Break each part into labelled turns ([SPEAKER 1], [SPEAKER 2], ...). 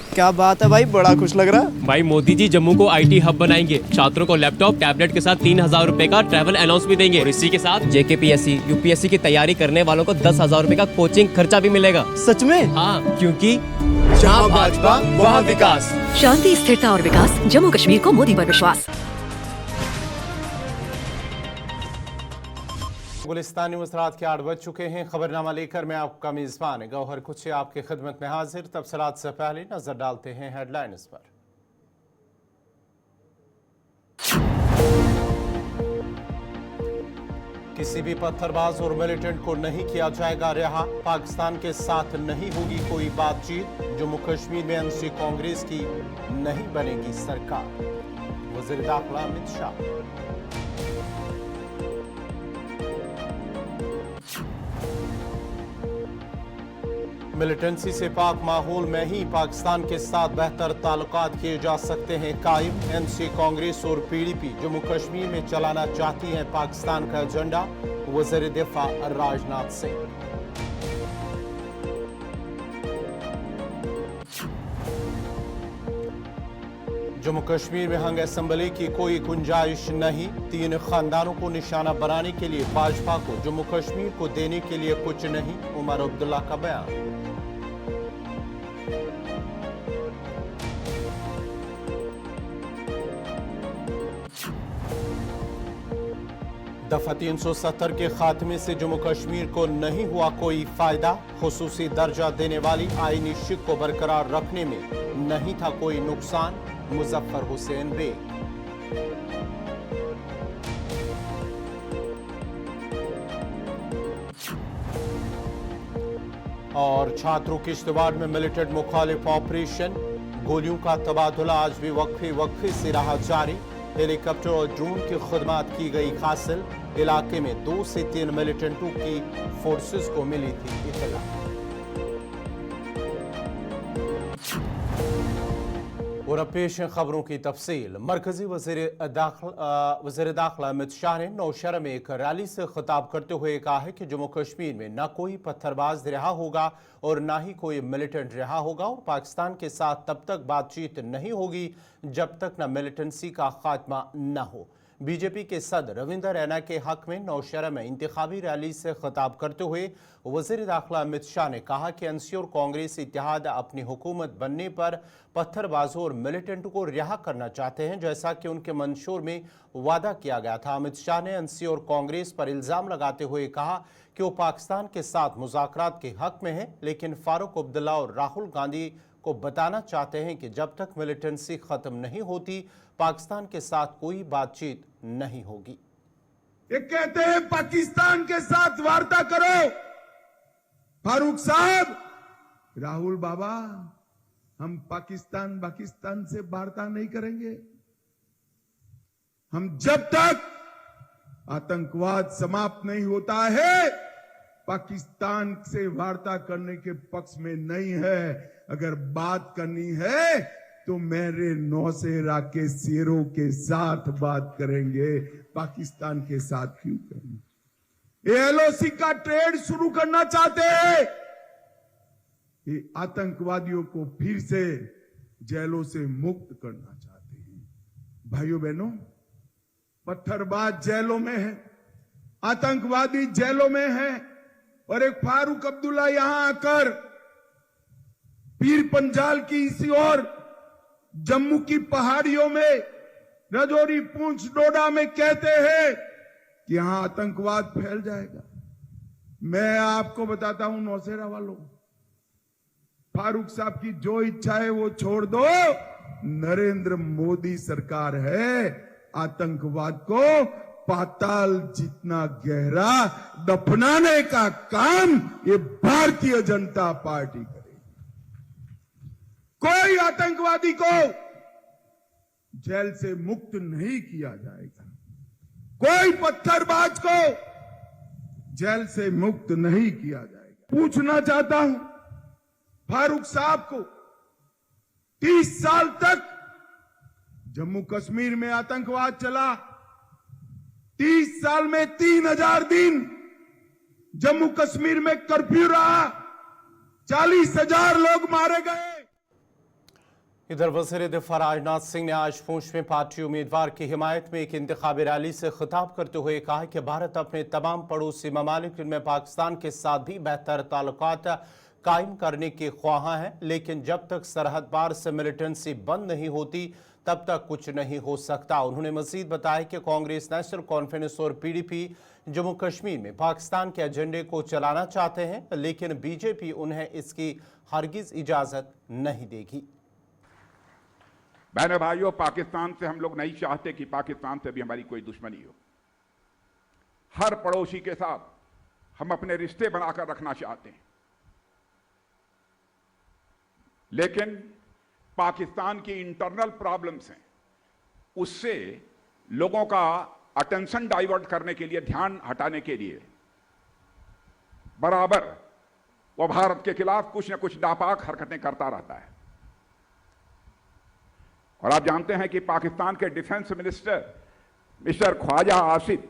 [SPEAKER 1] क्या बात है भाई, बड़ा खुश लग रहा है।
[SPEAKER 2] भाई मोदी जी जम्मू को आईटी हब बनाएंगे। छात्रों को लैपटॉप टैबलेट के साथ 3,000 रुपए का ट्रैवल अलाउंस भी देंगे और इसी के साथ जेकेपीएससी यूपीएससी की तैयारी करने वालों को 10,000 रुपए का कोचिंग खर्चा भी मिलेगा।
[SPEAKER 1] सच में?
[SPEAKER 2] हाँ, क्योंकि जहाँ भाजपा वहाँ विकास।
[SPEAKER 3] शांति, स्थिरता और विकास, जम्मू कश्मीर को मोदी पर विश्वास।
[SPEAKER 4] गुलिस्तान न्यूज़ रात के 8 बज चुके हैं। खबरनामा लेकर मैं आपका मेजबान गौहर कुछे आपकी खिदमत में हाजिर। तफसीलात से पहले नजर डालते हैं हेडलाइंस पर। किसी भी पत्थरबाज और मिलिटेंट को नहीं किया जाएगा रिहा। पाकिस्तान के साथ नहीं होगी कोई बातचीत। जम्मू कश्मीर में एनसी कांग्रेस की नहीं बनेगी सरकार। वज़ीर दाखिला अमित शाह। मिलिटेंसी से पाक माहौल में ही पाकिस्तान के साथ बेहतर ताल्लुकात किए जा सकते हैं कायम। एनसी कांग्रेस और पीडीपी जम्मू कश्मीर में चलाना चाहती है पाकिस्तान का एजेंडा। वज़ीर दिफा राजनाथ सिंह। जम्मू कश्मीर में हंग असेंबली की कोई गुंजाइश नहीं। 3 खानदानों को निशाना बनाने के लिए भाजपा को जम्मू कश्मीर को देने के लिए कुछ नहीं। उमर अब्दुल्ला का बयान। दफा 370 के खात्मे से जम्मू कश्मीर को नहीं हुआ कोई फायदा। खुसूसी दर्जा देने वाली आईनी शिक को बरकरार रखने में नहीं था कोई नुकसान। मुजफ्फर हुसैन बेग। और छात्रों किश्तवाड़ में मिलिटेंट मुखालिफ ऑपरेशन। गोलियों का तबादला आज भी वक्फे से रहा जारी। हेलीकॉप्टर और ड्रोन की खुदमात की गई हासिल। इलाके में 2 से 3 मिलिटेंटों की फोर्सेस को मिली थी इत्तला। और अब पेश है खबरों की तफसील। मरकजी वज़ीर दाखिला अमित शाह ने नौशहरा में एक रैली से खिताब करते हुए कहा है कि जम्मू कश्मीर में न कोई पत्थरबाज रिहा होगा और न ही कोई मिलिटेंट रिहा होगा और पाकिस्तान के साथ तब तक बातचीत नहीं होगी जब तक न मिलिटेंसी का खात्मा न हो। बीजेपी के सदर रविंदर रैना के हक में नौशहरा में इंतखाबी रैली से खिताब करते हुए वज़ीर दाखिला अमित शाह ने कहा कि एनसी और कांग्रेस इत्तेहाद अपनी हुकूमत बनने पर पत्थरबाजों और मिलिटेंटों को रिहा करना चाहते हैं, जैसा कि उनके मंशूर में वादा किया गया था। अमित शाह ने एनसी और कांग्रेस पर इल्ज़ाम लगाते हुए कहा कि वो पाकिस्तान के साथ मुज़ाकरात के हक में हैं, लेकिन फारूक अब्दुल्ला और राहुल गांधी को बताना चाहते हैं कि जब तक मिलिटेंसी खत्म नहीं होती पाकिस्तान के साथ कोई बातचीत नहीं होगी।
[SPEAKER 5] ये कहते हैं पाकिस्तान के साथ वार्ता करो। फारूक साहब, राहुल बाबा, हम पाकिस्तान से वार्ता नहीं करेंगे। हम जब तक आतंकवाद समाप्त नहीं होता है पाकिस्तान से वार्ता करने के पक्ष में नहीं है। अगर बात करनी है तो मेरे नौसेरा के शेरों के साथ बात करेंगे, पाकिस्तान के साथ क्यों करेंगे। एलओसी का ट्रेड शुरू करना चाहते हैं। ये आतंकवादियों को फिर से जेलों से मुक्त करना चाहते हैं। भाइयों बहनों, पत्थरबाज जेलों में है, आतंकवादी जेलों में है और एक फारूक अब्दुल्ला यहां आकर पीर पंजाल की इसी ओर जम्मू की पहाड़ियों में रजौरी, पूंछ, डोडा में कहते हैं कि यहां आतंकवाद फैल जाएगा। मैं आपको बताता हूं नौसेरा वालों, फारूक साहब की जो इच्छा है वो छोड़ दो। नरेंद्र मोदी सरकार है, आतंकवाद को पाताल जितना गहरा दफनाने का काम ये भारतीय जनता पार्टी करेगी। कोई आतंकवादी को जेल से मुक्त नहीं किया जाएगा। कोई पत्थरबाज को जेल से मुक्त नहीं किया जाएगा। पूछना चाहता हूं फारूक साहब को, 30 साल तक जम्मू कश्मीर में आतंकवाद चला। 30 साल में 3000 दिन जम्मू कश्मीर में कर्फ्यू रहा। 40,000 लोग मारे गए।
[SPEAKER 4] इधर वज़ीर दिफा राजनाथ सिंह ने आज पूंछ में पार्टी उम्मीदवार की हिमायत में एक इंतखाबी रैली से खिताब करते हुए कहा कि भारत अपने तमाम पड़ोसी ममालिक जिनमें पाकिस्तान के साथ भी बेहतर ताल्लुकात कायम करने के ख्वाह हैं, लेकिन जब तक सरहद पार से मिलिटेंसी बंद नहीं होती तब तक कुछ नहीं हो सकता। उन्होंने मजीद बताया कि कांग्रेस, नेशनल कॉन्फ्रेंस और PDP जम्मू कश्मीर में पाकिस्तान के एजेंडे को चलाना चाहते हैं, लेकिन BJP उन्हें इसकी हरगिज इजाजत नहीं देगी।
[SPEAKER 6] बहनों भाइयों, पाकिस्तान से हम लोग नहीं चाहते कि पाकिस्तान से भी हमारी कोई दुश्मनी हो। हर पड़ोसी के साथ हम अपने रिश्ते बनाकर रखना चाहते हैं, लेकिन पाकिस्तान की इंटरनल प्रॉब्लम्स हैं, उससे लोगों का अटेंशन डाइवर्ट करने के लिए, ध्यान हटाने के लिए बराबर वो भारत के खिलाफ कुछ न कुछ नापाक हरकतें करता रहता है। और आप जानते हैं कि पाकिस्तान के defence minister mister Khawaja Asif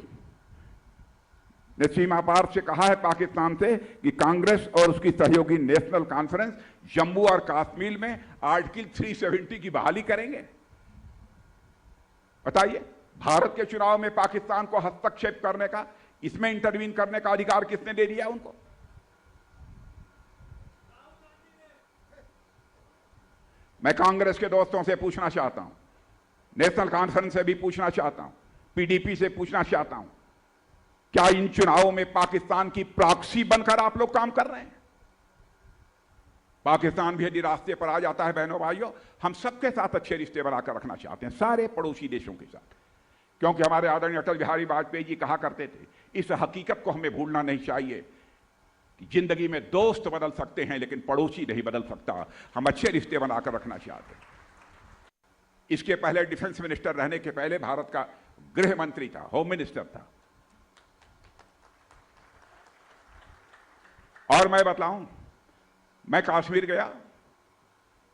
[SPEAKER 6] ने सीमा पार से कहा है पाकिस्तान से कि कांग्रेस और उसकी सहयोगी नेशनल कॉन्फ्रेंस जम्मू और कश्मीर में आर्टिकल 370 की बहाली करेंगे। बताइए, भारत के चुनाव में पाकिस्तान को हस्तक्षेप करने का, इसमें इंटरवीन करने का अधिकार किसने दे दिया उनको? मैं कांग्रेस के दोस्तों से पूछना चाहता हूं, नेशनल कॉन्फ्रेंस से भी पूछना चाहता हूं, PDP से पूछना चाहता हूं, क्या इन चुनावों में पाकिस्तान की प्रॉक्सी बनकर आप लोग काम कर रहे हैं? पाकिस्तान भी यदि रास्ते पर आ जाता है, बहनों भाइयों, हम सबके साथ अच्छे रिश्ते बनाकर रखना चाहते हैं, सारे पड़ोसी देशों के साथ, क्योंकि हमारे आदरणीय अटल बिहारी वाजपेयी जी कहा करते थे, इस हकीकत को हमें भूलना नहीं चाहिए कि जिंदगी में दोस्त बदल सकते हैं लेकिन पड़ोसी नहीं बदल सकता। हम अच्छे रिश्ते बनाकर रखना चाहते हैं। इसके पहले डिफेंस मिनिस्टर रहने के पहले भारत का गृह मंत्री था, होम मिनिस्टर था। और मैं बतलाऊं, मैं कश्मीर गया,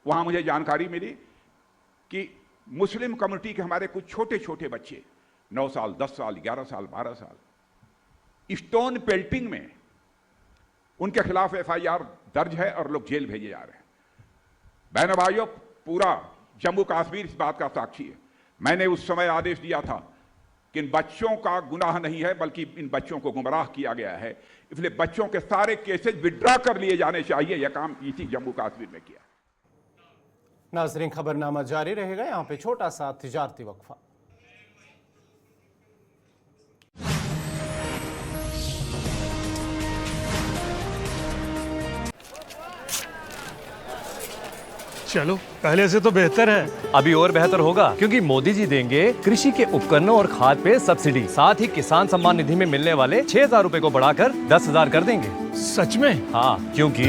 [SPEAKER 6] वहां मुझे जानकारी मिली कि मुस्लिम कम्युनिटी के हमारे कुछ छोटे छोटे बच्चे 9 साल, 10 साल, 11 साल, 12 साल स्टोन पेल्टिंग में उनके खिलाफ FIR दर्ज है और लोग जेल भेजे जा रहे हैं। बहनों भाइयों, पूरा जम्मू कश्मीर इस बात का साक्षी है। मैंने उस समय आदेश दिया था कि इन बच्चों का गुनाह नहीं है, बल्कि इन बच्चों को गुमराह किया गया है, इसलिए बच्चों के सारे केसेस विड्रॉ कर लिए जाने चाहिए। यह काम इसी जम्मू कश्मीर में किया।
[SPEAKER 4] नाजरीन, खबरनामा जारी रहेगा, यहां पे छोटा सा तिजारती वक्फा।
[SPEAKER 1] चलो, पहले से तो बेहतर है।
[SPEAKER 7] अभी और बेहतर होगा, क्योंकि मोदी जी देंगे कृषि के उपकरणों और खाद पे सब्सिडी, साथ ही किसान सम्मान निधि में मिलने वाले 6,000 रुपए को बढ़ाकर 10,000 कर देंगे।
[SPEAKER 1] सच में?
[SPEAKER 7] हाँ, क्योंकि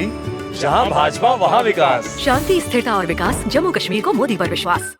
[SPEAKER 7] जहाँ भाजपा वहाँ विकास।
[SPEAKER 3] शांति, स्थिरता और विकास, जम्मू कश्मीर को मोदी पर विश्वास।